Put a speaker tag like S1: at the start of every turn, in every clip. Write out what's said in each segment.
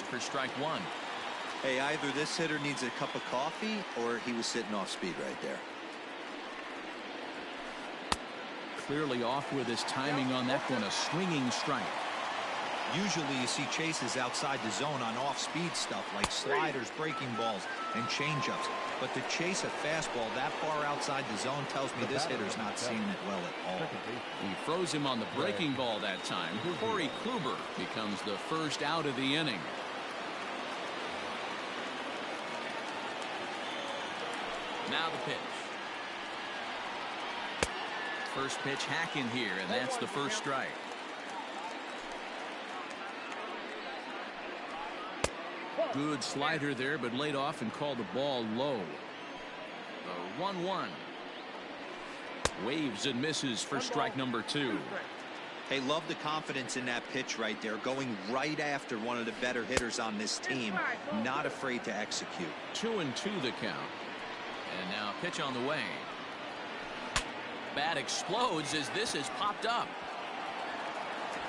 S1: for strike one.
S2: Hey, either this hitter needs a cup of coffee or he was sitting off speed right there.
S1: Clearly off with his timing on that one, a swinging strike.
S3: Usually you see chases outside the zone on off-speed stuff like sliders, breaking balls, and changeups. But to chase a fastball that far outside the zone tells me this hitter's not seeing it well at all.
S1: He froze him on the breaking ball that time. Corey Kluber becomes the first out of the inning. Now the pitch. First pitch hacking here, and that's the first strike. Good slider there, but laid off and called the ball low. The 1-1. Waves and misses for strike number two.
S2: Hey, love the confidence in that pitch right there, going right after one of the better hitters on this team. Not afraid to execute.
S1: 2-2 the count. And now pitch on the way. Bat explodes as this has popped up.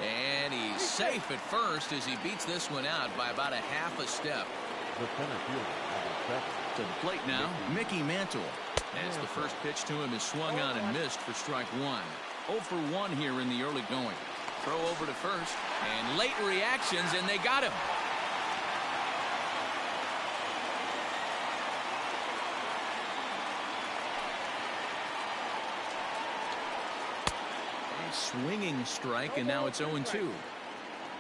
S1: And he's safe at first as he beats this one out by about a half a step. To the plate now, Mickey Mantle. As the first pitch to him is swung on and missed for strike one. 0 for 1 here in the early going. Throw over to first, and late reactions, and they got him. Swinging strike, and now it's 0-2.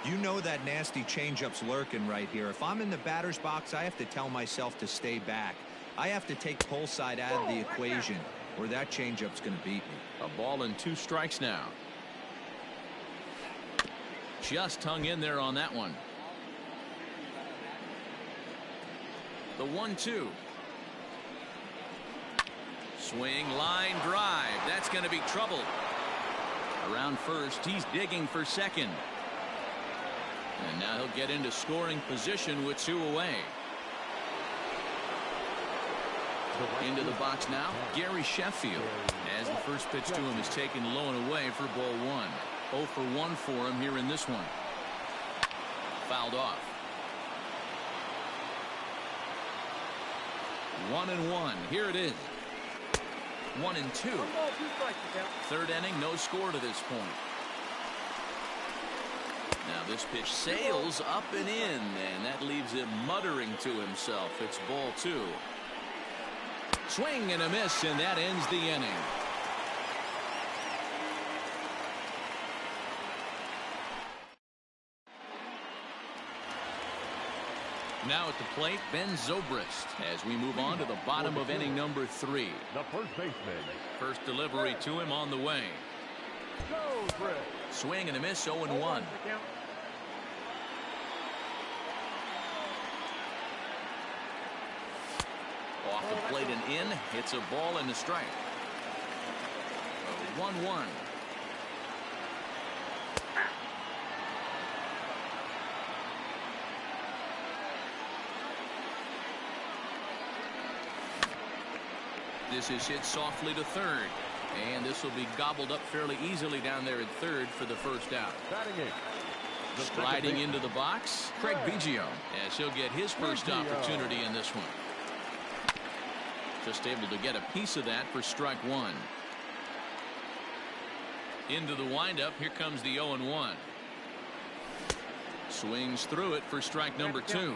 S3: You know that nasty changeup's lurking right here. If I'm in the batter's box, I have to tell myself to stay back. I have to take pull side out of the equation, or that changeup's going to beat me.
S1: A ball and 2 strikes now. Just hung in there on that one. The 1-2. Swing, line drive. That's going to be trouble. Around first, he's digging for second. And now he'll get into scoring position with 2 away. Into the box now, Gary Sheffield. As the first pitch to him is taken low and away for ball 1. 0 for 1 for him here in this one. Fouled off. 1-1. Here it is. 1-2. Third inning, no score to this point. Now this pitch sails up and in, and that leaves him muttering to himself. It's ball 2. Swing and a miss, and that ends the inning. Now at the plate, Ben Zobrist, as we move on to the bottom of inning number 3.
S4: The first baseman.
S1: First delivery to him on the way. Swing and a miss, 0-1. Off the plate and in, hits a ball and a strike. 1-1. This is hit softly to third. And this will be gobbled up fairly easily down there at third for the first out. Sliding into the box, Craig Biggio, as he'll get his first opportunity in this one. Just able to get a piece of that for strike 1. Into the windup, here comes the 0-1. Swings through it for strike number 2.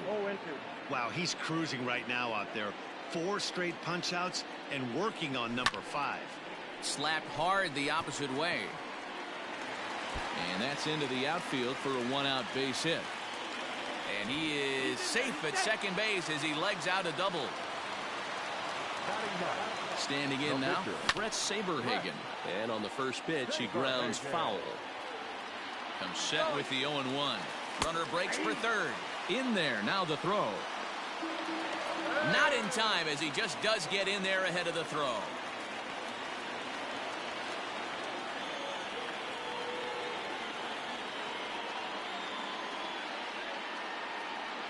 S5: Wow, he's cruising right now out there. 4 straight punch outs and working on number 5.
S1: Slapped hard the opposite way. And that's into the outfield for a 1-out base hit. And he is safe at second base as he legs out a double. Standing in now, Brett Saberhagen. And on the first pitch, he grounds foul. Comes set with the 0-1. Runner breaks for third. In there, now the throw. Not in time, as he just does get in there ahead of the throw.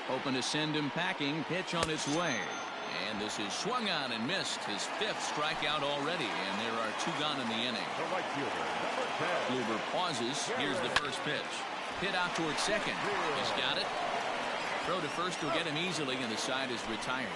S1: Hoping to send him packing. Pitch on its way. And this is swung on and missed. His 5th strikeout already. And there are 2 gone in the inning. Kluber pauses. Here's the first pitch. Hit out towards second. He's got it. Throw to first will get him easily, and the side is retired.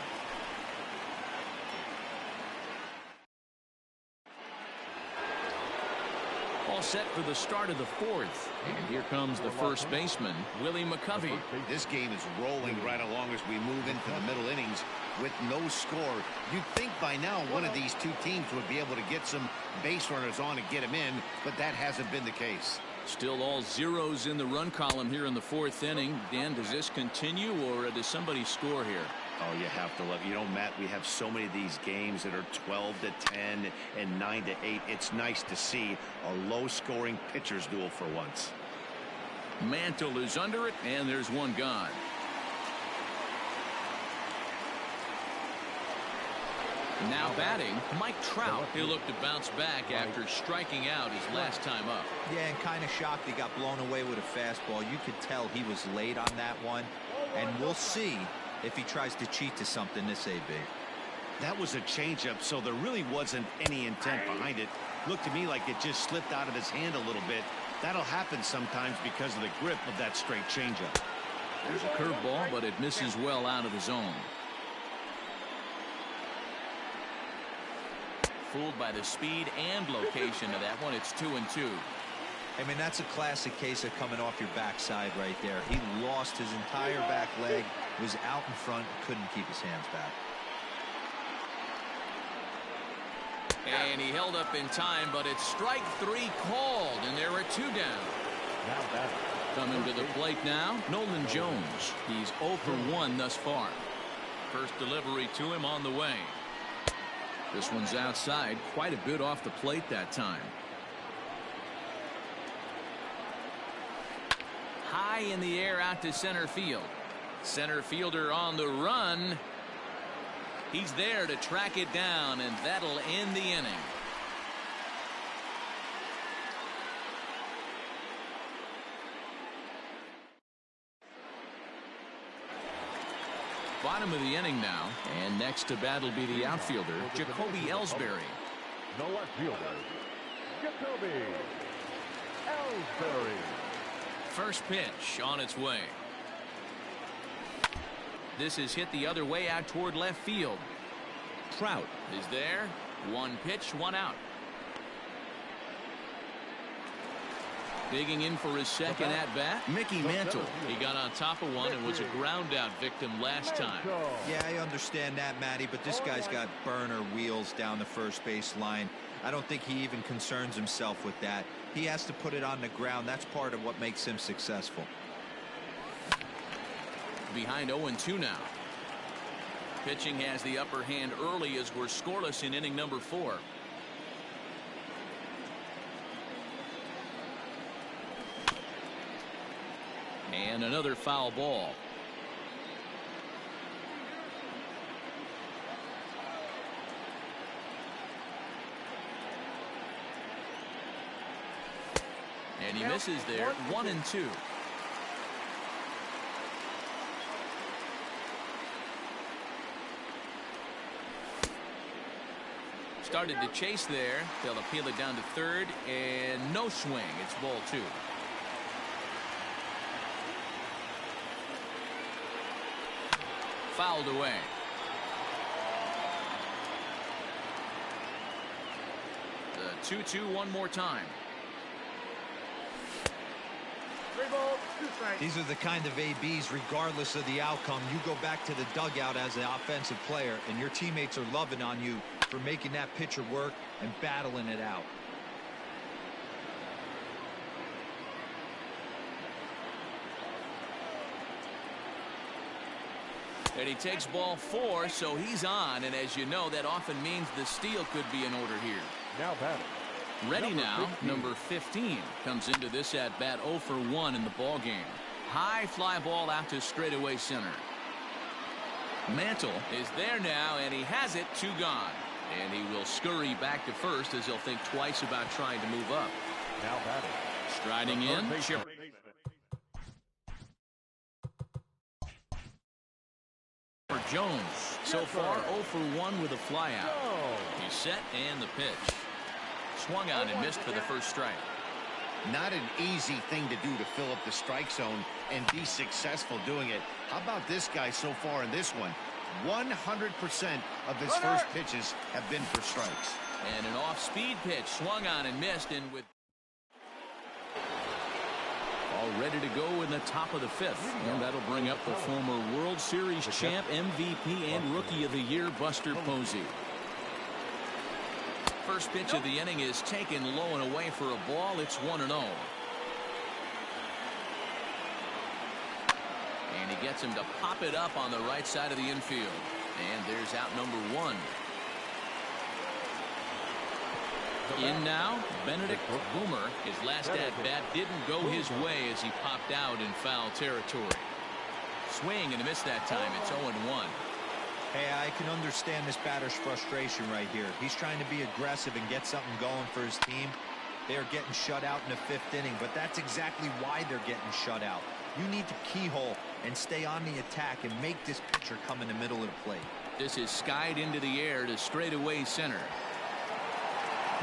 S1: All set for the start of the fourth. And here comes the first baseman, Willie McCovey.
S5: This game is rolling right along as we move into the middle innings with no score. You'd think by now one of these two teams would be able to get some base runners on and get them in, but that hasn't been the case.
S1: Still all zeros in the run column here in the fourth inning. Dan, does this continue, or does somebody score here?
S5: Oh, you have to love, Matt, we have so many of these games that are 12-10 and 9-8. It's nice to see a low-scoring pitcher's duel for once.
S1: Mantle is under it, and there's one gone. Now batting, Mike Trout. He'll look to bounce back after striking out his last time up.
S2: Yeah, and kind of shocked he got blown away with a fastball. You could tell he was late on that one, and we'll see if he tries to cheat to something this AB.
S5: That was a changeup, so there really wasn't any intent behind it. Looked to me like it just slipped out of his hand a little bit. That'll happen sometimes because of the grip of that straight changeup.
S1: There's a curveball, but it misses well out of the zone. Fooled by the speed and location of that one. It's 2-2.
S2: I mean, that's a classic case of coming off your backside right there. He lost his entire back leg, was out in front, couldn't keep his hands back.
S1: And he held up in time, but it's strike three called, and there are two down. Coming to the plate now, Nolan Jones. He's 0 for 1 thus far. First delivery to him on the way. This one's outside, quite a bit off the plate that time. High in the air out to center field. Center fielder on the run. He's there to track it down, and that'll end the inning. Bottom of the inning now, and next to bat will be the outfielder, Jacoby Ellsbury.
S4: The left fielder, Jacoby Ellsbury.
S1: First pitch on its way. This is hit the other way out toward left field. Trout is there. One pitch, one out. Digging in for his second at-bat, Mickey Mantle. He got on top of one and was a ground-out victim last time.
S2: Yeah, I understand that, Matty, but this guy's got burner wheels down the first base line. I don't think he even concerns himself with that. He has to put it on the ground. That's part of what makes him successful.
S1: Behind 0-2 now. Pitching has the upper hand early as we're scoreless in inning number 4. And another foul ball. And he misses there. 1-2. Started to chase there. They'll appeal it down to third, and no swing. It's ball 2. Fouled away. The 2-2 one more time.
S2: These are the kind of ABs, regardless of the outcome. You go back to the dugout as an offensive player, and your teammates are loving on you for making that pitcher work and battling it out.
S1: And he takes ball 4, so he's on, and as you know, that often means the steal could be in order here.
S4: Now batting.
S1: Ready now, number 15 comes into this at bat 0 for 1 in the ball game. High fly ball out to straightaway center. Mantle is there now, and he has it. 2 gone, and he will scurry back to first as he'll think twice about trying to move up.
S4: Now batting.
S1: Striding in, for Jones. So far 0 for 1 with a flyout. He's set, and the pitch. Swung on and missed for the first strike.
S5: Not an easy thing to do to fill up the strike zone and be successful doing it. How about this guy so far in this one? 100% of his first pitches have been for strikes.
S1: And an off-speed pitch swung on and missed, and with all ready to go in the top of the fifth. And that'll bring up the former World Series champ, MVP, and Rookie of the Year, Buster Posey. First pitch of the inning is taken low and away for a ball. It's 1-0. And he gets him to pop it up on the right side of the infield. And there's out number one. In now, Benedict Boomer. His last at-bat didn't go his way as he popped out in foul territory. Swing and a miss that time. It's 0-1.
S2: Hey, I can understand this batter's frustration right here. He's trying to be aggressive and get something going for his team. They're getting shut out in the fifth inning, but that's exactly why they're getting shut out. You need to keyhole and stay on the attack and make this pitcher come in the middle of the plate.
S1: This is skied into the air to straightaway center.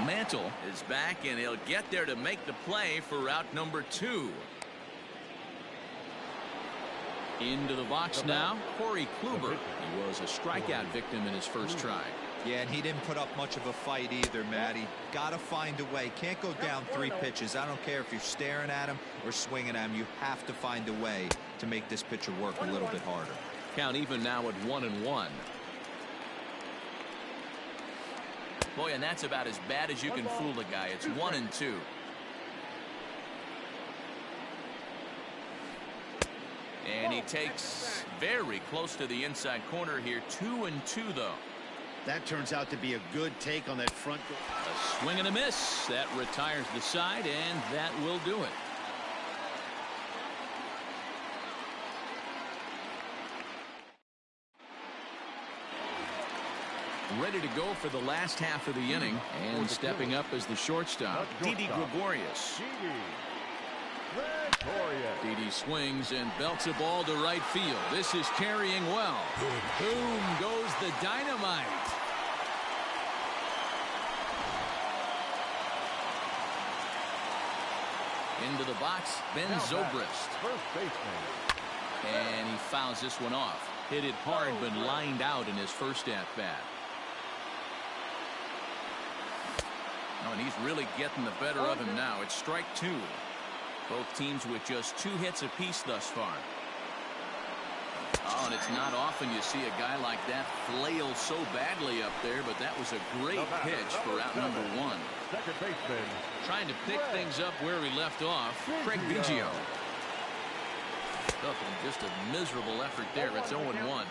S1: Mantle is back, and he'll get there to make the play for out number two. Into the box now, Corey Kluber. He was a strikeout victim in his first try.
S2: Yeah, and he didn't put up much of a fight either, Matty. Gotta find a way. Can't go down 3 pitches. I don't care if you're staring at him or swinging at him. You have to find a way to make this pitcher work a little bit harder.
S1: Count even now at 1-1. Boy, and that's about as bad as you can fool a guy. It's 1-2. And he takes very close to the inside corner here. 2-2 though.
S5: That turns out to be a good take on that front.
S1: A swing and a miss. That retires the side, and that will do it. Ready to go for the last half of the inning, and stepping up as the shortstop, Didi Gregorius. Didi swings and belts a ball to right field. This is carrying well. Boom goes the dynamite. Into the box, Ben Zobrist.
S4: First baseman.
S1: And he fouls this one off. Hit it hard, but lined out in his first at-bat. Oh, and he's really getting the better of him now. It's strike two. Both teams with just 2 hits apiece thus far. Oh, and it's not often you see a guy like that flail so badly up there, but that was a great pitch for out number one.
S4: Second baseman.
S1: Trying to pick things up where he left off, Craig Biggio. Oh, just a miserable effort there. It's 0-1.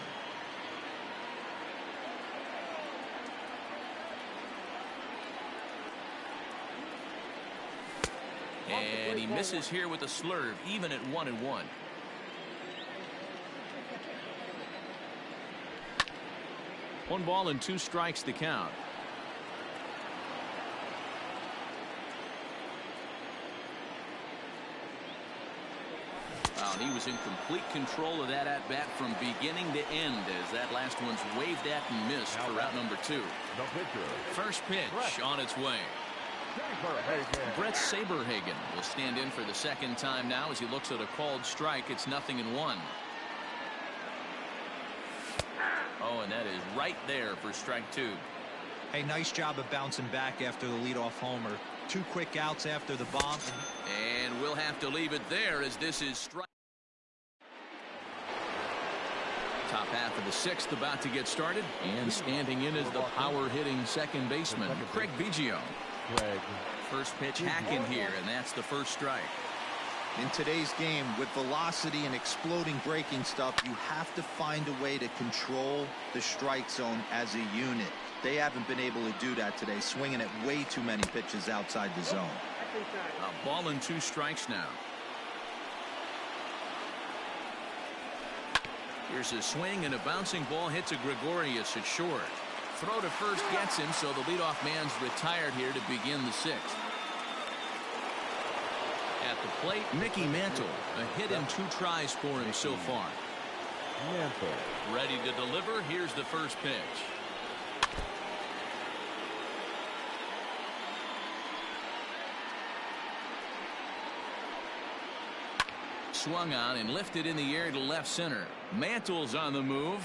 S1: And he misses here with a slurve, even at 1-1. 1 ball and 2 strikes to count. Well, he was in complete control of that at-bat from beginning to end, as that last one's waved at and missed for out number 2.
S4: No pitcher.
S1: First pitch on its way. Brett Saberhagen will stand in for the second time now as he looks at a called strike. It's 0-1. Oh, and that is right there for strike 2.
S2: Hey, nice job of bouncing back after the leadoff homer. 2 quick outs after the bomb.
S1: And we'll have to leave it there as this is strike. Top half of the 6th about to get started, and standing in is the power-hitting second baseman, Craig Biggio. First pitch hacking here, and that's the first strike.
S2: In today's game, with velocity and exploding breaking stuff, you have to find a way to control the strike zone as a unit. They haven't been able to do that today, swinging at way too many pitches outside the zone.
S1: A ball and 2 strikes now. Here's a swing, and a bouncing ball hits a Gregorius at short. Throw to first gets him, so the leadoff man's retired here to begin the 6th. At the plate, Mickey Mantle. A hit in 2 tries for him so far.
S4: Mantle.
S1: Ready to deliver. Here's the first pitch. swung on and lifted in the air to left center. Mantle's on the move.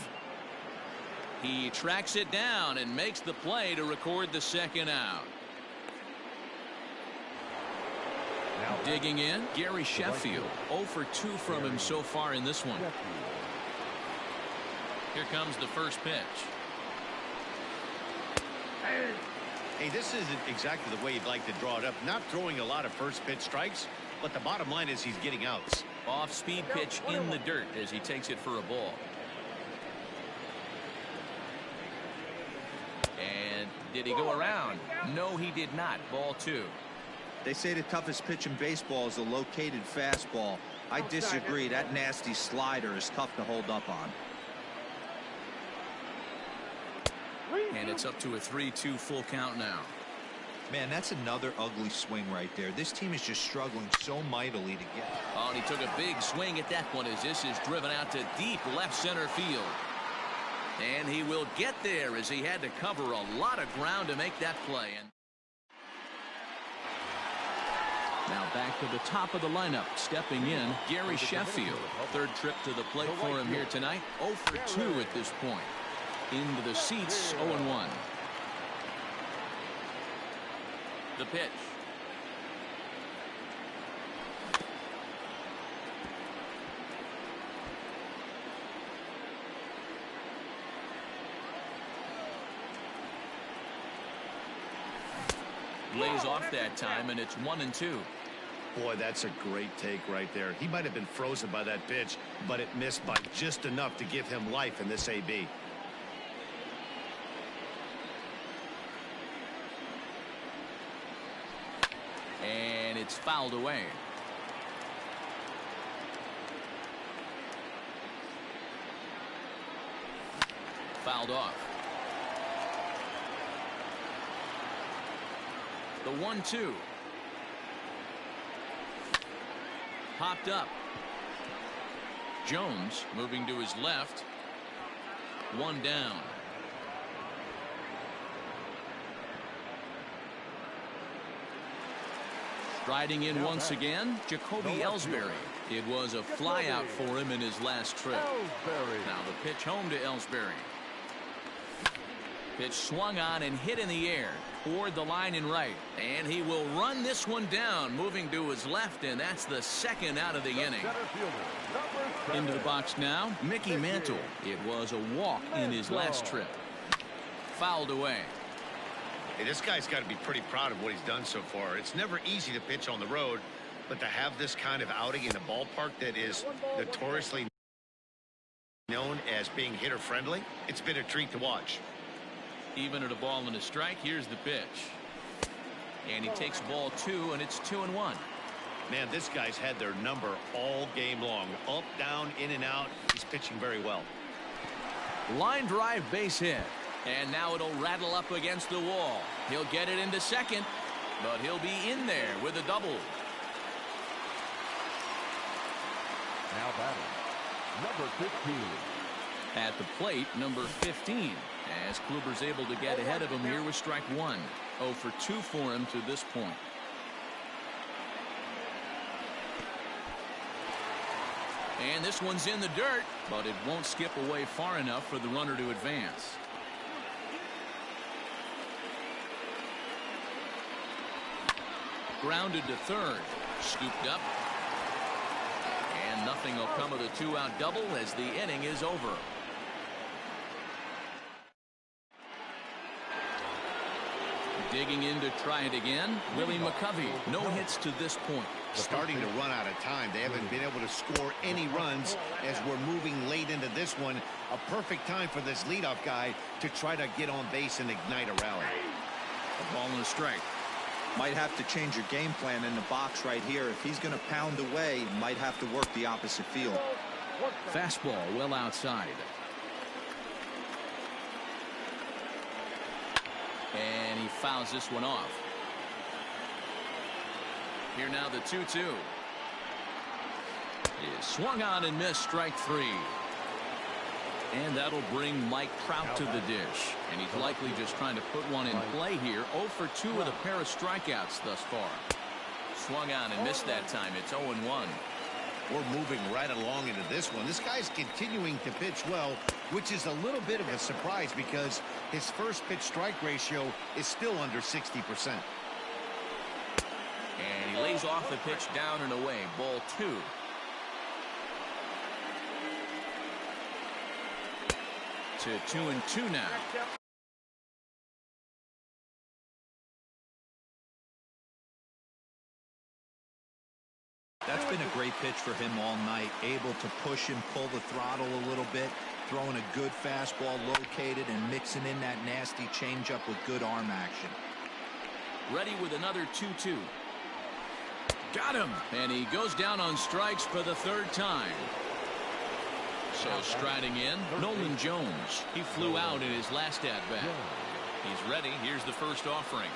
S1: He tracks it down and makes the play to record the second out. Digging in, Gary Sheffield. 0 for 2 from him so far in this one. Here comes the first pitch.
S5: Hey, this isn't exactly the way you'd like to draw it up. Not throwing a lot of first pitch strikes, but the bottom line is he's getting outs.
S1: Off-speed pitch in the dirt as he takes it for a ball. And did he go around? No, he did not. Ball 2.
S2: They say the toughest pitch in baseball is a located fastball. I disagree. That nasty slider is tough to hold up on.
S1: And it's up to a 3-2 full count now.
S2: Man, that's another ugly swing right there. This team is just struggling so mightily to get.
S1: Oh, and he took a big swing at that one as this is driven out to deep left center field. And he will get there as he had to cover a lot of ground to make that play. And now back to the top of the lineup. Stepping in, Gary Sheffield. Third trip to the plate for him here tonight. 0 for 2 at this point. Into the seats, 0-1. The pitch. Lays off that time, and it's 1-2.
S5: Boy, that's a great take right there. He might have been frozen by that pitch, but it missed by just enough to give him life in this AB.
S1: And it's fouled away. Fouled off. The 1-2. Popped up. Jones moving to his left. One down. Striding in once again, Jacoby Ellsbury. It was a flyout for him in his last trip. Now the pitch home to Ellsbury. Pitch swung on and hit in the air toward the line and right. And he will run this one down, moving to his left, and that's the second out of the inning. Into the box now, Mickey Mantle. It was a walk in his last trip. Fouled away.
S5: Hey, this guy's got to be pretty proud of what he's done so far. It's never easy to pitch on the road, but to have this kind of outing in a ballpark that is notoriously known as being hitter friendly, it's been a treat to watch.
S1: Even at a ball and a strike, here's the pitch. And he takes ball 2, and it's 2-1.
S5: Man, this guy's had their number all game long. Up, down, in and out. He's pitching very well.
S1: Line drive base hit. And now it'll rattle up against the wall. He'll get it into second, but he'll be in there with a double.
S4: Now batting, number 15.
S1: At the plate, number 15. As Kluber's able to get ahead of him here with strike 1. 0 for 2 for him to this point. And this one's in the dirt, but it won't skip away far enough for the runner to advance. Grounded to third. Scooped up. And nothing will come of the 2-out double as the inning is over. Digging in to try it again, Willie McCovey. No hits to this point.
S5: Starting to run out of time. They haven't been able to score any runs as we're moving late into this one. A perfect time for this leadoff guy to try to get on base and ignite a rally.
S1: A ball and a strike.
S2: Might have to change your game plan in the box right here. If he's going to pound away, might have to work the opposite field.
S1: Fastball well outside. And he fouls this one off. Here now the 2-2. Is swung on and missed, strike 3. And that'll bring Mike Trout to the dish. And he's likely just trying to put one in play here. 0 for 2 with a pair of strikeouts thus far. Swung on and missed that time. It's 0-1.
S5: We're moving right along into this one. This guy's continuing to pitch well, which is a little bit of a surprise because his first pitch strike ratio is still under 60%.
S1: And he lays off the pitch down and away. Ball 2. To 2-2 now.
S2: That's been a great pitch for him all night. Able to push and pull the throttle a little bit, throwing a good fastball located and mixing in that nasty changeup with good arm action.
S1: Ready with another 2-2. Got him. And he goes down on strikes for the 3rd time. So striding in, Nolan Jones. He flew out in his last at-bat. He's ready. Here's the first offering.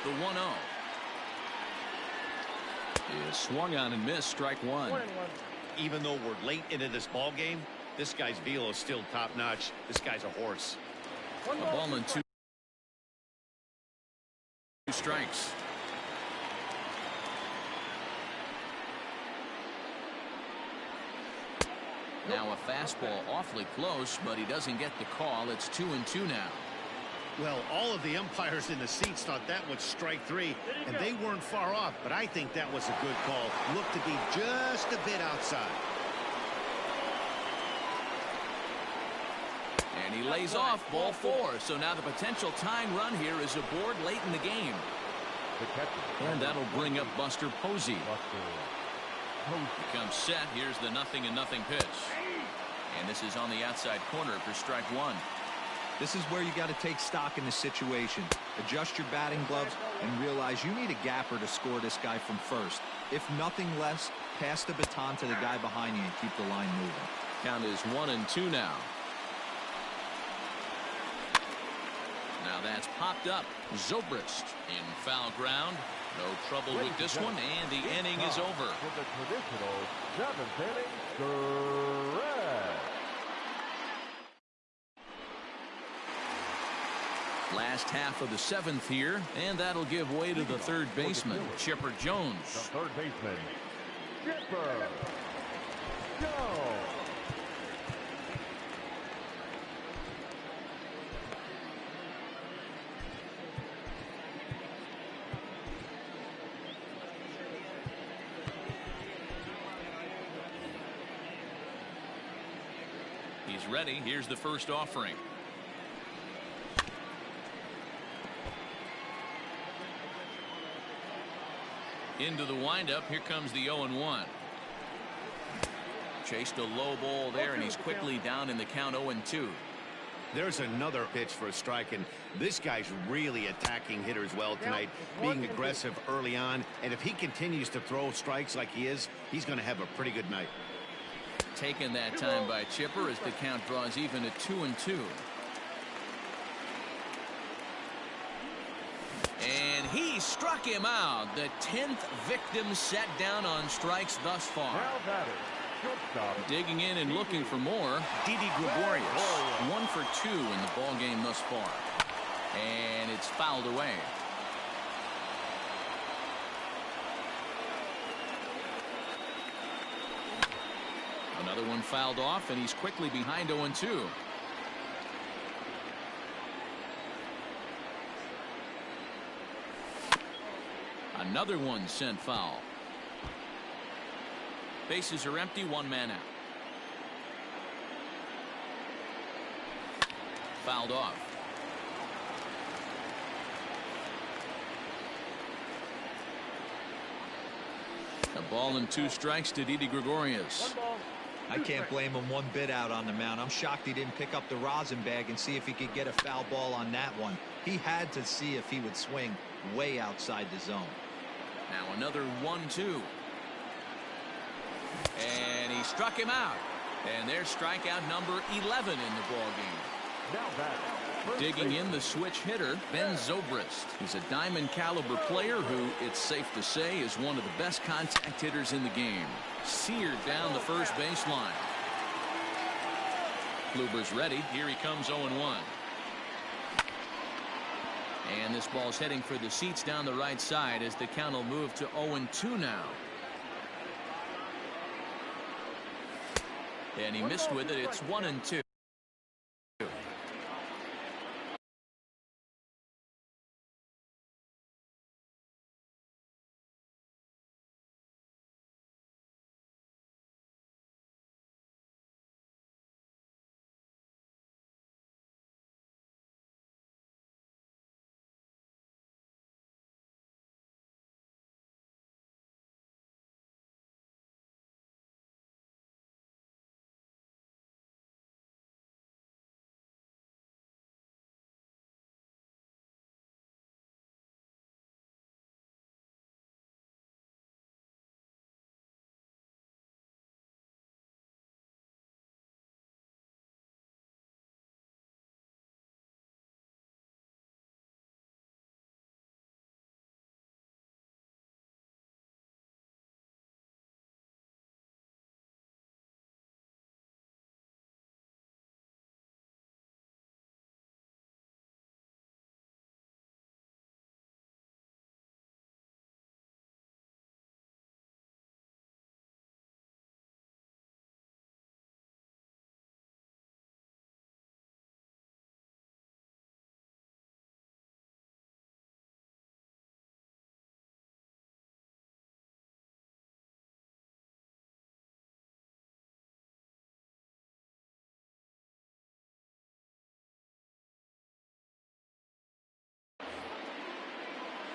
S1: The 1-0 is swung on and missed. Strike 1.
S5: Even though we're late into this ball game, this guy's velo is still top-notch. This guy's a horse.
S1: A ball and 2 strikes. Now a fastball awfully close, but he doesn't get the call. It's 2-2 now.
S5: Well, all of the umpires in the seats thought that was strike 3, and they weren't far off, but I think that was a good call. Looked to be just a bit outside.
S1: And he lays off ball 4. So now the potential tying run here is aboard late in the game. And that'll bring up Buster Posey. Becomes set. Here's the 0-0 pitch. And this is on the outside corner for strike 1.
S2: This is where you got to take stock in the situation. Adjust your batting gloves and realize you need a gapper to score this guy from first. If nothing less, pass the baton to the guy behind you and keep the line moving.
S1: Count is 1-2 now. Now that's popped up. Zobrist in foul ground. No trouble with this one, and the inning is over.
S4: With the traditional 7th inning, correct.
S1: Last half of the 7th here, and that'll give way to the 3rd baseman, Chipper Jones.
S4: The 3rd baseman, Chipper Jones.
S1: He's ready. Here's the first offering. Into the windup. Here comes the 0-1. Chased a low ball there, and he's quickly down in the count 0-2.
S5: There's another pitch for a strike, and this guy's really attacking hitters well tonight, being aggressive early on, and if he continues to throw strikes like he is, he's going to have a pretty good night.
S1: Taken that time by Chipper as the count draws even at 2-2. And he struck him out. The 10th victim set down on strikes thus far.
S4: Now batting, shortstop.
S1: Digging in and looking for more, Didi Gregorius. 1 for 2 in the ball game thus far. And it's fouled away. Another one fouled off, and he's quickly behind 0-2. Another one sent foul. Bases are empty, 1 man out. Fouled off. A ball and 2 strikes to Didi Gregorius.
S2: I can't blame him one bit out on the mound. I'm shocked he didn't pick up the rosin bag and see if he could get a foul ball on that one. He had to see if he would swing way outside the zone.
S1: Now another 1-2. And he struck him out. And there's strikeout number 11 in the ball game.
S4: Now batting.
S1: Digging in the switch hitter, Ben Zobrist. He's a diamond caliber player who, it's safe to say, is one of the best contact hitters in the game. Seared down the first baseline. Kluber's ready. Here he comes 0-1. And this ball's heading for the seats down the right side as the count will move to 0-2 now. And he missed with it. It's 1-2.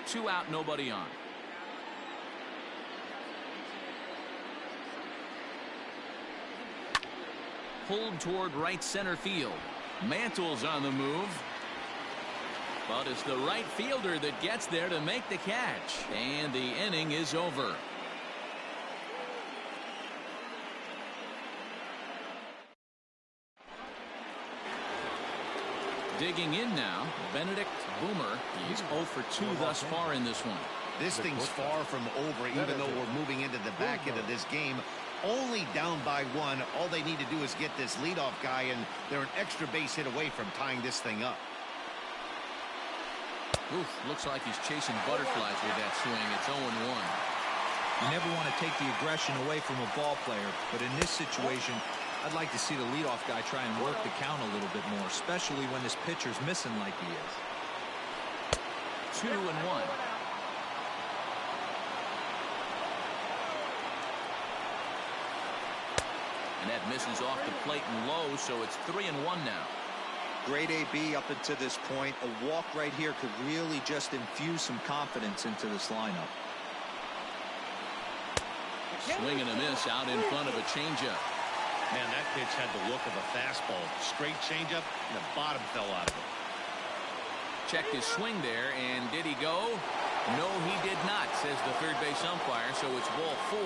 S1: Two out, nobody on. Pulled toward right center field. Mantle's on the move. But it's the right fielder that gets there to make the catch. And the inning is over. Digging in now, Benedict Boomer. He's 0 for 2 thus far in this one.
S5: This thing's far from over, even though we're moving into the back end of this game. Only down by 1. All they need to do is get this leadoff guy, and they're an extra base hit away from tying this thing up.
S1: Oof, looks like he's chasing butterflies with that swing. It's 0-1.
S2: You never want to take the aggression away from a ball player, but in this situation, I'd like to see the leadoff guy try and work the count a little bit more, especially when this pitcher's missing like he is.
S1: 2-1. And that misses off the plate and low, so it's 3-1 now.
S2: Great AB up until this point. A walk right here could really just infuse some confidence into this lineup.
S1: Swing and a miss out in front of a changeup.
S5: Man, that pitch had the look of a fastball. Straight changeup, and the bottom fell out of it.
S1: Checked his swing there, and did he go? No, he did not, says the third base umpire, so it's ball 4.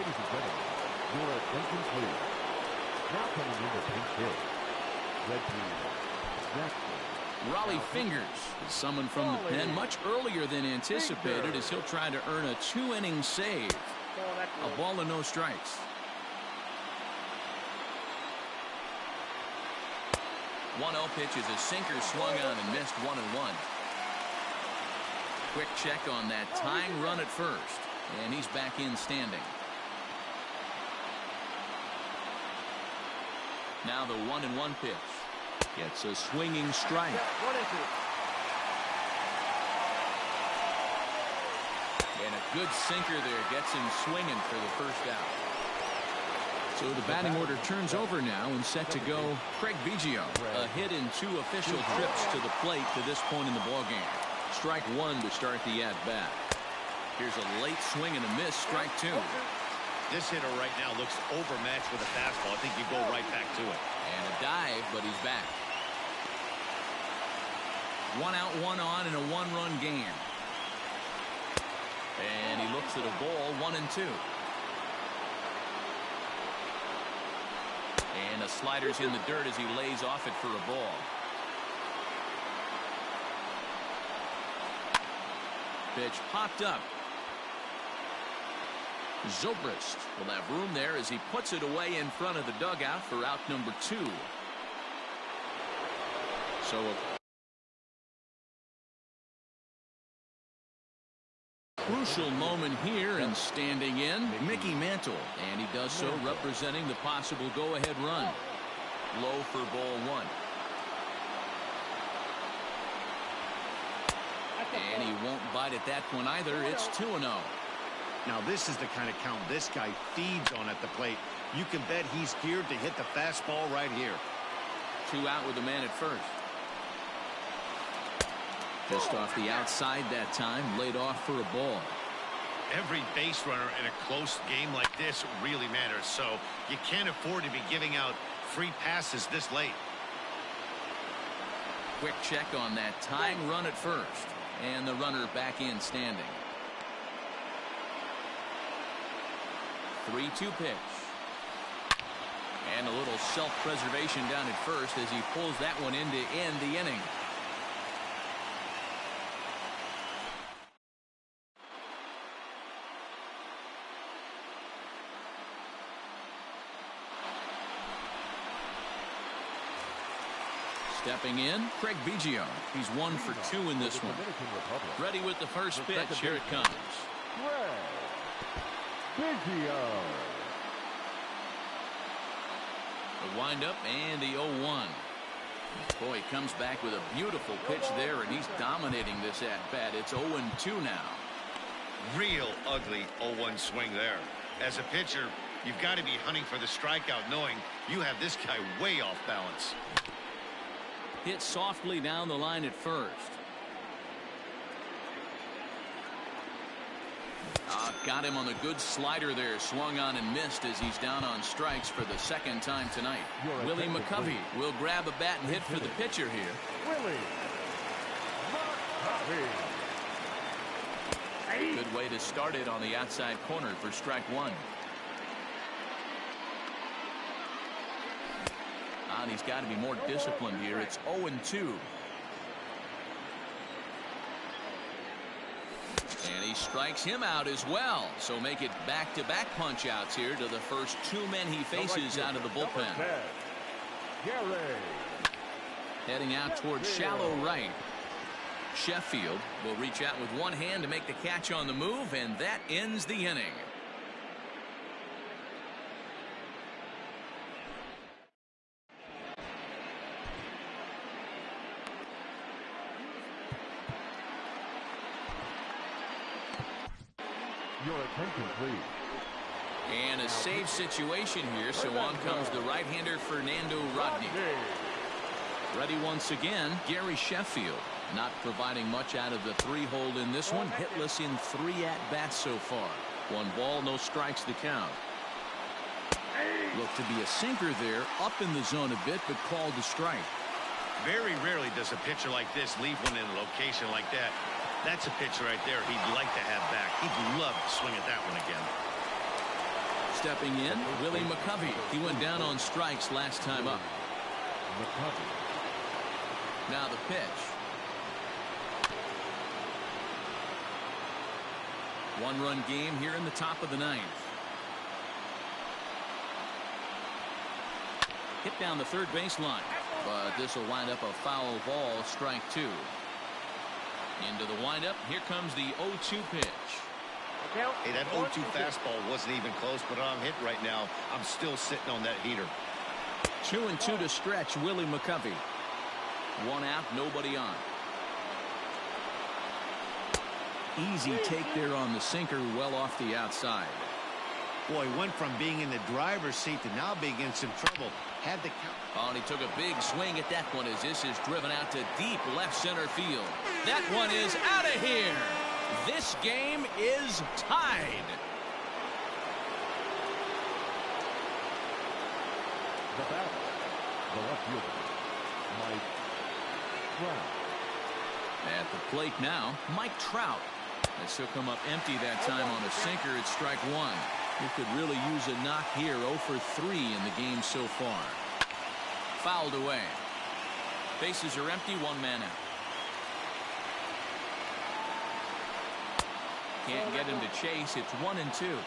S4: Ladies and gentlemen, your attention please. Now coming in the pinch hit. Red team, Jackson.
S1: Raleigh Fingers is summoned from the pen much earlier than anticipated as he'll try to earn a 2-inning save. A ball and no strikes. One 0 pitch is a sinker swung on and missed 1-1. Quick check on that tying run at first, and he's back in standing. Now the 1-1 pitch. Gets a swinging strike. And a good sinker there gets him swinging for the first out. So the batting order turns over now and set to go Craig Biggio. A hit in 2 official trips to the plate to this point in the ballgame. Strike 1 to start the at-bat. Here's a late swing and a miss, strike 2.
S5: This hitter right now looks overmatched with a fastball. I think you go right back to it.
S1: And a dive, but he's back. 1 out, 1 on, and a 1-run game. And he looks at a ball, 1-2. And the slider's in the dirt as he lays off it for a ball. Pitch popped up. Zobrist will have room there as he puts it away in front of the dugout for out number 2. So a crucial moment here, and standing in, Mickey Mantle, and he does so representing the possible go-ahead run. Low for ball 1. And he won't bite at that one either. It's 2-0.
S5: Now this is the kind of count this guy feeds on at the plate. You can bet he's geared to hit the fastball right here.
S1: 2 out with the man at first. Just off the outside that time, laid off for a ball.
S5: Every base runner in a close game like this really matters, so you can't afford to be giving out free passes this late.
S1: Quick check on that tying run at first, and the runner back in standing. 3-2 pitch. And a little self-preservation down at first as he pulls that one in to end the inning. Stepping in, Craig Biggio. He's 1 for 2 in this one. Ready with the first pitch. Here it comes.
S4: Biggio.
S1: The windup and the 0-1. Boy, he comes back with a beautiful pitch there, and he's dominating this at-bat. It's 0-2 now.
S5: Real ugly 0-1 swing there. As a pitcher, you've got to be hunting for the strikeout, knowing you have this guy way off balance.
S1: Hit softly down the line at first. Got him on the good slider there. Swung on and missed as he's down on strikes for the second time tonight. Willie McCovey will grab a bat and hit for the pitcher here.
S4: Willie McCovey.
S1: Good way to start it on the outside corner for strike 1. And he's got to be more disciplined here. It's 0-2. And he strikes him out as well. So make it back-to-back punch-outs here to the first 2 men he faces out of the bullpen. Heading out towards shallow right. Sheffield will reach out with one hand to make the catch on the move, and that ends the inning.
S4: Your attention, please.
S1: And a save situation here, so on comes the right-hander Fernando Rodney. Ready once again, Gary Sheffield. Not providing much out of the 3-hole in this one. Hitless in 3 at-bats so far. 1 ball, no strikes the count. Looked to be a sinker there, up in the zone a bit, but called a strike.
S5: Very rarely does a pitcher like this leave one in a location like that. That's a pitcher right there he'd like to have back. He'd love to swing at that one again.
S1: Stepping in, Willie McCovey. He went down on strikes last time up. Now the pitch. 1-run game here in the top of the 9th. Hit down the third baseline, but this will wind up a foul ball, strike 2. Into the windup. Here comes the 0-2 pitch.
S5: Hey, that 0-2 fastball wasn't even close, but I'm hit right now. I'm still sitting on that heater.
S1: 2-2 to stretch Willie McCovey. 1 out, nobody on. Easy take there on the sinker, well off the outside.
S5: Boy, went from being in the driver's seat to now being in some trouble. Had the count.
S1: Oh, and he took a big swing at that one as this is driven out to deep left center field. That one is out of here. This game is tied.
S4: The batter, the left fielder, Mike Trout.
S1: At the plate now, Mike Trout. This will come up empty that time on a sinker at strike 1. He could really use a knock here. 0 for 3 in the game so far. Fouled away. Bases are empty, 1 man out. Can't get him to chase. It's 1-2.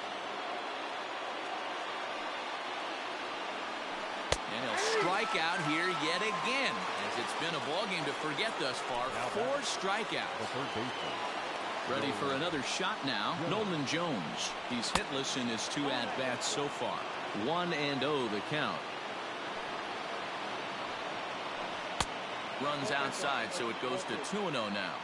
S1: strikeout here yet again, as it's been a ball game to forget thus far. 4 strikeouts.
S4: The third baseman.
S1: Ready for another shot now. Nolan Jones. He's hitless in his 2 at-bats so far. 1-0 the count. Runs outside, so it goes to 2-0 now.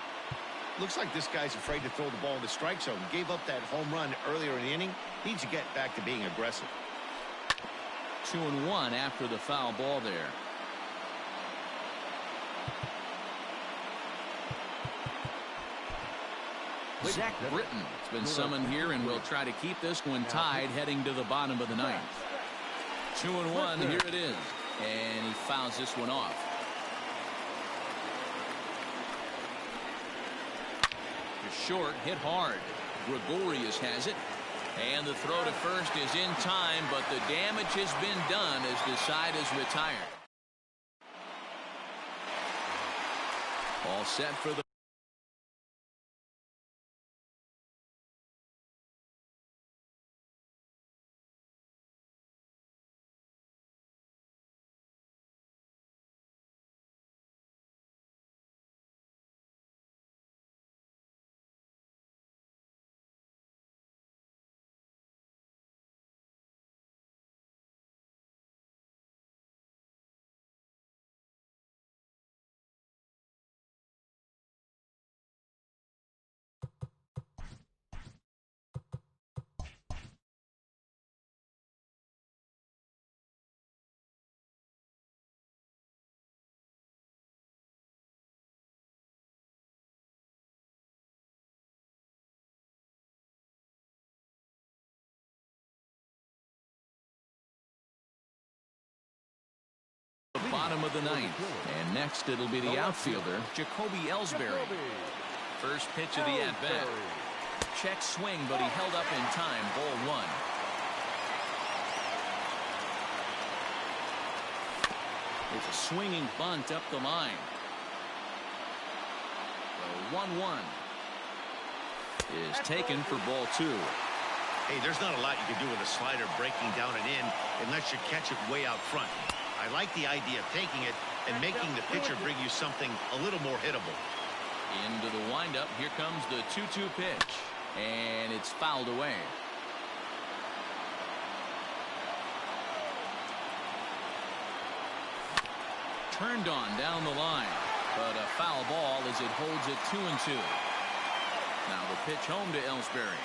S5: Looks like this guy's afraid to throw the ball in the strike zone. Gave up that home run earlier in the inning. Needs to get back to being aggressive.
S1: 2-1 after the foul ball there. Zach Britton has been summoned here and will try to keep this one tied heading to the bottom of the 9th. 2-1, here it is. And he fouls this one off. To short, hit hard. Gregorius has it. And the throw to first is in time, but the damage has been done as the side is retired. All set for the bottom of the 9th. And next it'll be the outfielder, Jacoby Ellsbury. First pitch of the at-bat. Check swing, but he held up in time. Ball 1. It's a swinging bunt up the line. The 1-1 is taken for ball 2.
S5: Hey, there's not a lot you can do with a slider breaking down and in unless you catch it way out front. I like the idea of taking it and making the pitcher bring you something a little more hittable.
S1: Into the windup. Here comes the 2-2 pitch. And it's fouled away. Turned on down the line. But a foul ball as it holds it 2-2. Now the pitch home to Ellsbury.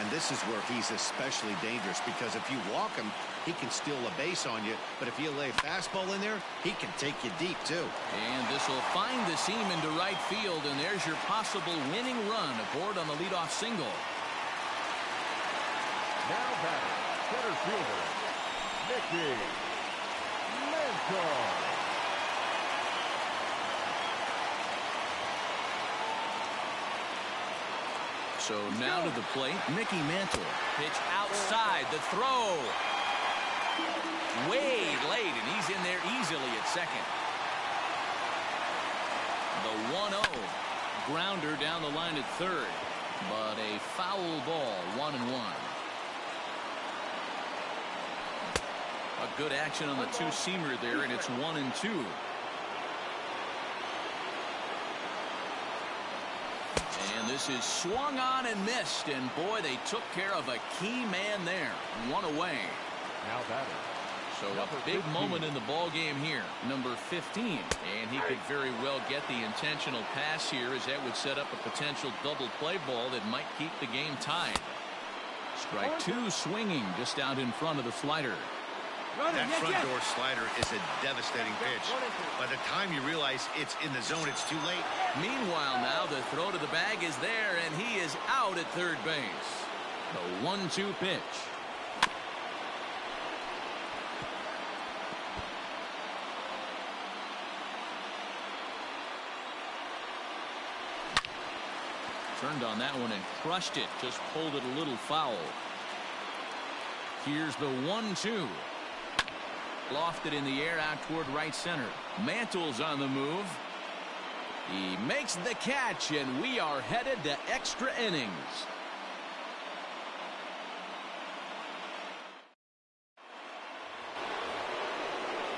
S5: And this is where he's especially dangerous, because if you walk him, he can steal a base on you. But if you lay a fastball in there, he can take you deep, too.
S1: And this will find the seam into right field, and there's your possible winning run aboard on the leadoff single.
S4: Now batting, center fielder, Mickey Mantle.
S1: So now to the plate, Mickey Mantle. Pitch outside, the throw. Way late, and he's in there easily at second. The 1-0. Grounder down the line at third. But a foul ball, 1-1. A good action on the two-seamer there, and it's 1-2. And this is swung on and missed, and boy, they took care of a key man there. 1 away.
S4: Now batting.
S1: So a big moment in the ball game here, number 15, and he could very well get the intentional pass here, as that would set up a potential double play ball that might keep the game tied. Strike 2 swinging just out in front of the slider.
S5: That front door slider is a devastating pitch. By the time you realize it's in the zone, it's too late.
S1: Meanwhile, now the throw to the bag is there, and he is out at third base. The 1-2 pitch. Turned on that one and crushed it. Just pulled it a little foul. Here's the 1-2. Lofted in the air out toward right center. Mantle's on the move. He makes the catch, and we are headed to extra innings.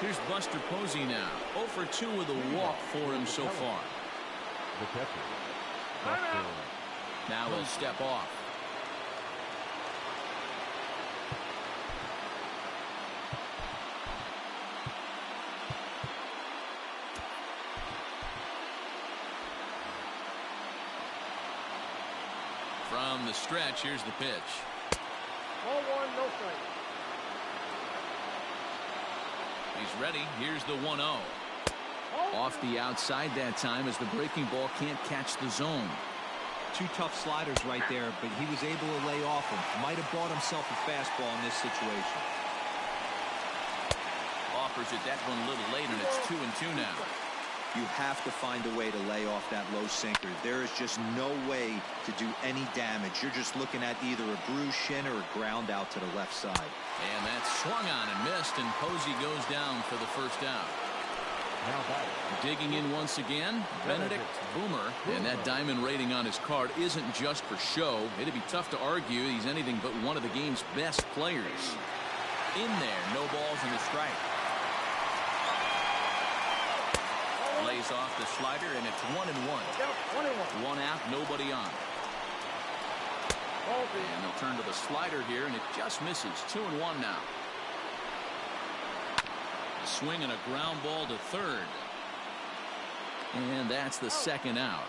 S1: Here's Buster Posey now. 0 for 2 with a walk for him so far.
S4: The catcher, Buster.
S1: Now he'll step off. From the stretch, here's the pitch.
S6: 0-1, no strike.
S1: He's ready. Here's the 1-0. Off the outside that time as the breaking ball can't catch the zone.
S2: 2 tough sliders right there, but he was able to lay off them. Might have bought himself a fastball in this situation.
S1: Offers it that one a little late, and it's 2-2 now.
S2: You have to find a way to lay off that low sinker. There is just no way to do any damage. You're just looking at either a bruised shin or a ground out to the left side.
S1: And that's swung on and missed, and Posey goes down for the first out.
S4: Now back.
S1: Digging in once again, Benedict Boomer. And that diamond rating on his card isn't just for show. It'd be tough to argue he's anything but one of the game's best players. In there, no balls and a strike. Lays off the slider, and it's 1-1. 1 out, nobody on. And they'll turn to the slider here, and it just misses. 2-1 now. A swing and a ground ball to third. And that's the second out.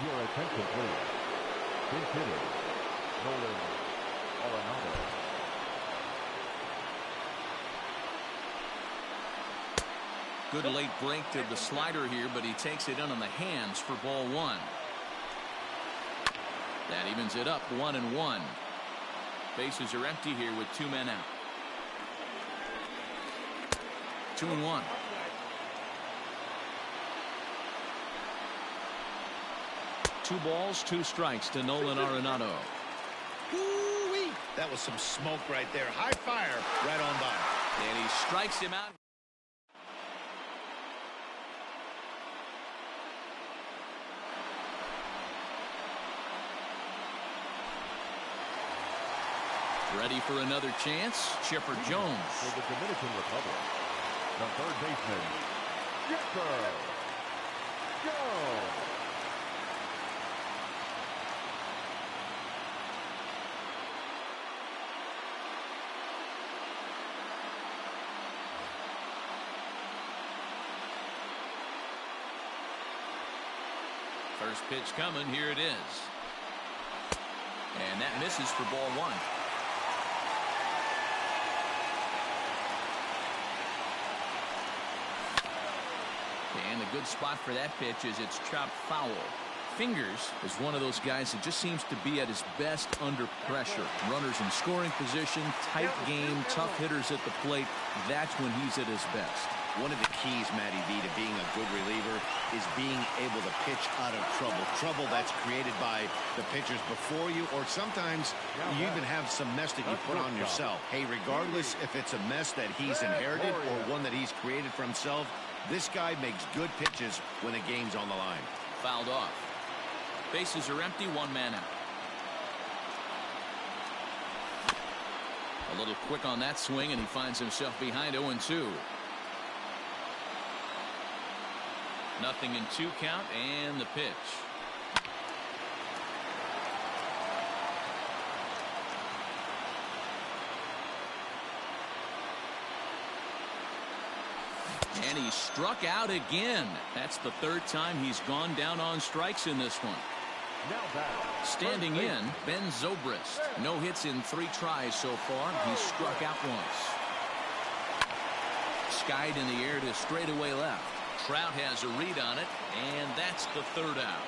S4: Your attention, please. Pinch hitter, Nolan Arenado.
S1: Good late break to the slider here, but he takes it in on the hands for ball 1. That evens it up 1-1. Bases are empty here with 2 men out. 2-1. Two balls, 2 strikes to Nolan Arenado.
S5: Woo-wee. That was some smoke right there. High fire right on by.
S1: And he strikes him out. Ready for another chance. Chipper Jones.
S4: For the Dominican Republic, the third baseman, Chipper Jones.
S1: First pitch coming. Here it is. And that misses for ball 1. And a good spot for that pitch is it's chopped foul. Fingers is one of those guys that just seems to be at his best under pressure. Runners in scoring position, tight game, tough hitters at the plate. That's when he's at his best.
S5: One of the keys, Matty V, to being a good reliever is being able to pitch out of trouble. Trouble that's created by the pitchers before you, or sometimes you even have some mess that you put on yourself. Hey, regardless if it's a mess that he's inherited or one that he's created for himself, this guy makes good pitches when the game's on the line.
S1: Fouled off. Bases are empty, 1 man out. A little quick on that swing, and he finds himself behind 0-2. Nothing in 2 count, and the pitch. And he struck out again. That's the 3rd time he's gone down on strikes in this one.
S4: Now back.
S1: Standing in, Ben Zobrist. No hits in 3 tries so far. He's struck out once. Skied in the air to straightaway left. Trout has a read on it, and that's the 3rd out.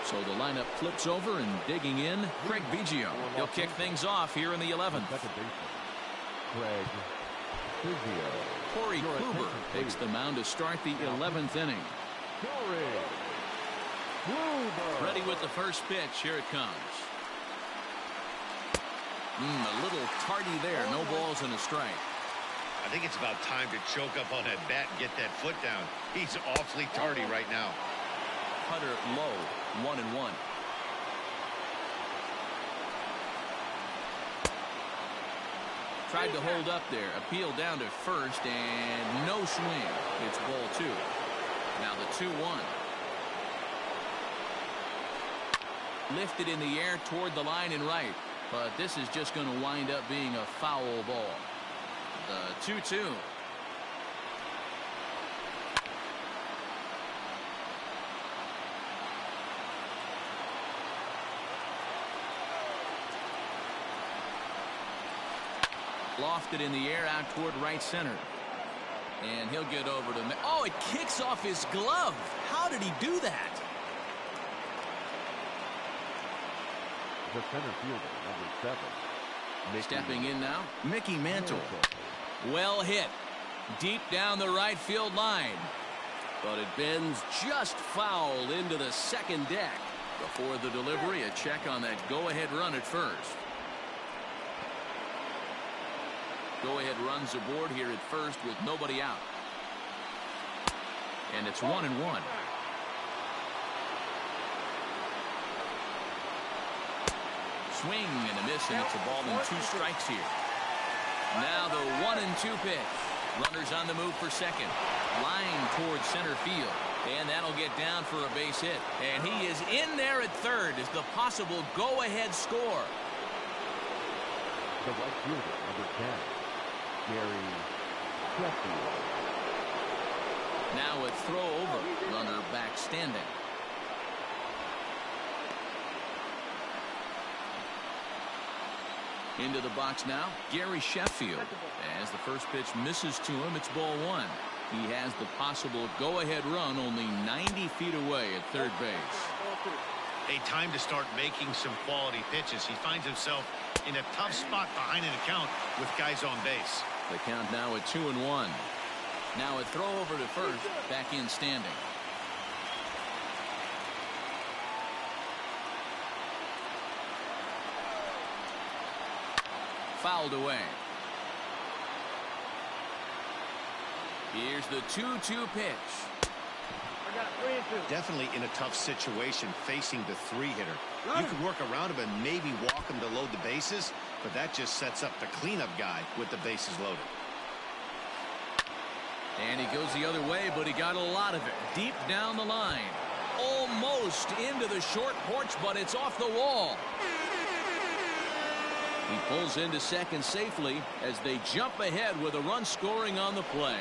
S1: So the lineup flips over, and digging in, Craig Biggio. He'll kick things off here in the 11th.
S4: Second baseman, Craig Biggio.
S1: Corey Kluber takes the mound to start the 11th inning.
S4: Corey
S1: Ready with the first pitch. Here it comes. A little tardy there. No balls and a strike.
S5: I think it's about time to choke up on that bat and get that foot down. He's awfully tardy right now.
S1: Cutter low. 1-1. Tried to hold up there. Appeal down to first and no swing. It's ball 2. Now the 2-1. Lifted in the air toward the line and right. But this is just going to wind up being a foul ball. The 2-2. Lofted in the air out toward right center. And he'll get over to... Oh, it kicks off his glove. How did he do that?
S4: The center fielder, number 7.
S1: Stepping in now, Mickey Mantle. Well hit. Deep down the right field line. But it bends just foul into the second deck. Before the delivery, a check on that go-ahead run at first. Go-ahead runs aboard here at first with nobody out. And it's 1-1. Swing and a miss, and it's a ball and 2 strikes here. Now the 1-2 pitch. Runners on the move for second. Line towards center field. And that'll get down for a base hit. And he is in there at third as the possible go-ahead score.
S4: The right fielder, number 10. Gary Sheffield.
S1: Now a throw over. Runner back standing. Into the box now, Gary Sheffield. As the first pitch misses to him, it's ball 1. He has the possible go-ahead run only 90 feet away at third base.
S5: A time to start making some quality pitches. He finds himself in a tough spot behind an account with guys on base.
S1: The count now at 2-1. Now a throw over to first, back in standing. Fouled away. Here's the 2-2 pitch.
S6: I got 3-2.
S5: Definitely in a tough situation facing the 3-hitter. You could work around him and maybe walk him to load the bases, but that just sets up the cleanup guy with the bases loaded.
S1: And he goes the other way, but he got a lot of it. Deep down the line. Almost into the short porch, but it's off the wall. He pulls into second safely as they jump ahead with a run scoring on the play.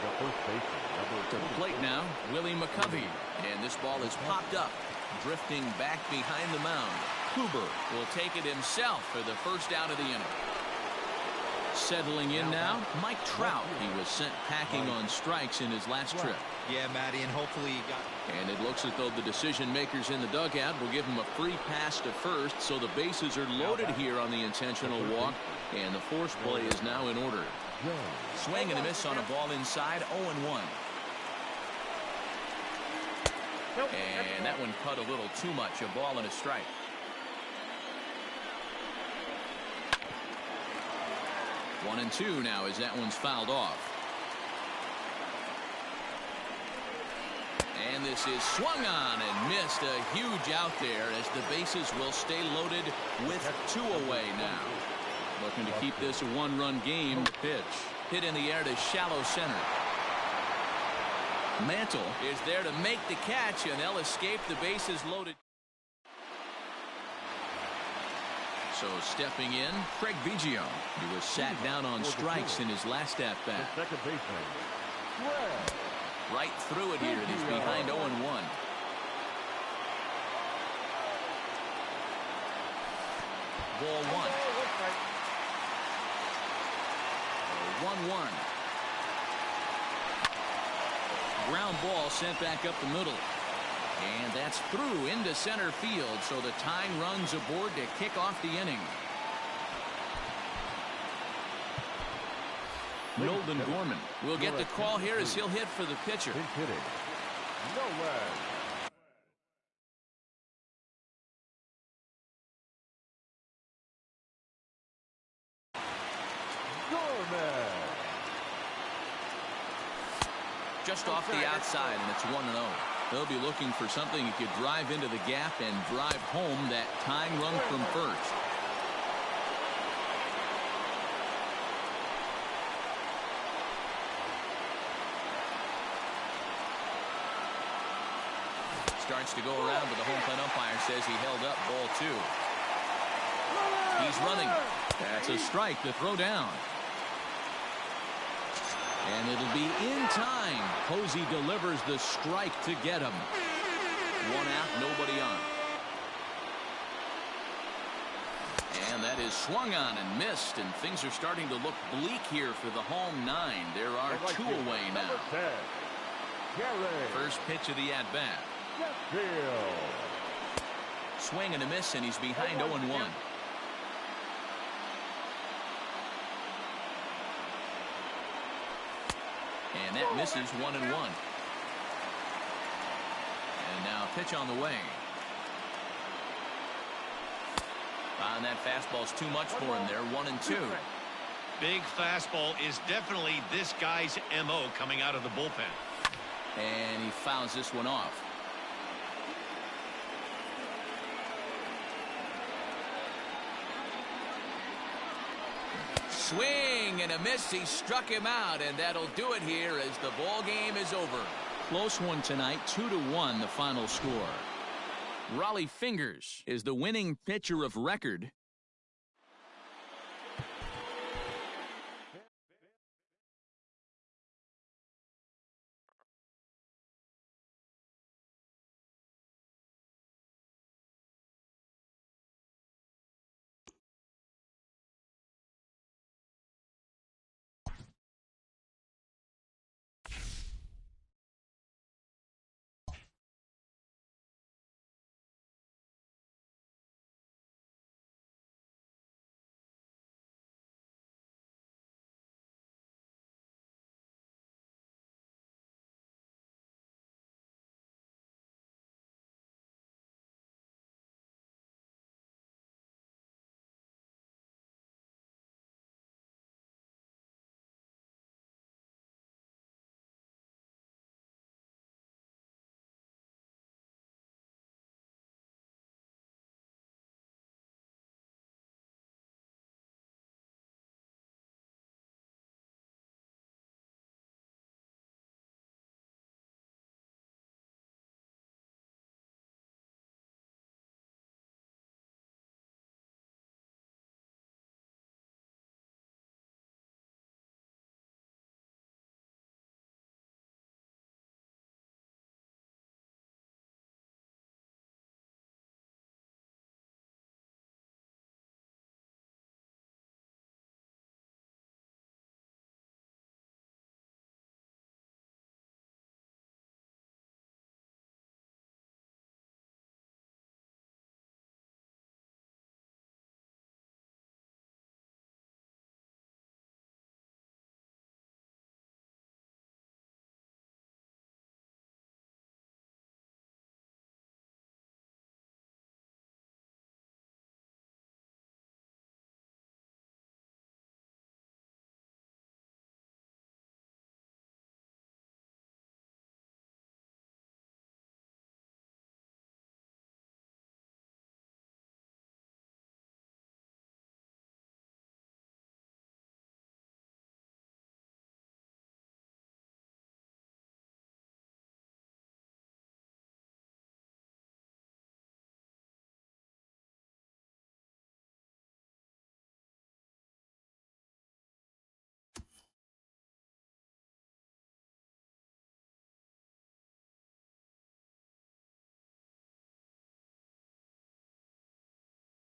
S4: The first baseman, number
S1: To the plate now, Willie McCovey. And this ball is popped up, drifting back behind the mound. Huber will take it himself for the first out of the inning. Settling in now, Mike Trout. He was sent packing on strikes in his last trip.
S2: Yeah, Matty, and hopefully he got...
S1: And it looks as though the decision makers in the dugout will give him a free pass to first, so the bases are loaded here on the intentional walk, and the force play is now in order. Swing and a miss on a ball inside, 0-1. And that one cut a little too much, a ball and a strike. One and two now as that one's fouled off. And this is swung on and missed. A huge out there as the bases will stay loaded with 2 away now. Looking to keep this a 1-run game. The pitch hit in the air to shallow center. Mantle is there to make the catch, and they'll escape the bases loaded. So stepping in, Craig Biggio. He was sat down on strikes in his last at-bat.
S4: second baseman.
S1: Right through it here. It is behind 0-1. 1-1. Ground ball sent back up the middle. And that's through into center field, so the tying runs aboard to kick off the inning. Nolan Gorman will get the call here as he'll hit for the pitcher.
S4: Gourmet.
S1: Just off the outside, and it's 1-0. They'll be looking for something he could drive into the gap and drive home that tying run from first. Starts to go around, but the home plate umpire says he held up ball 2. He's running. That's a strike to throw down. And it'll be in time. Posey delivers the strike to get him. 1 out, nobody on. And that is swung on and missed, and things are starting to look bleak here for the home 9. There are 2 away now. First pitch of the at-bat. Swing and a miss, and he's behind 0-1. And that misses 1-1. And now pitch on the way. And that fastball's too much for him there. 1-2.
S5: Big fastball is definitely this guy's MO coming out of the bullpen.
S1: And he fouls this one off. Swing and a miss. He struck him out, and that'll do it here as the ball game is over. Close one tonight, 2-1 the final score. Raleigh Fingers is the winning pitcher of record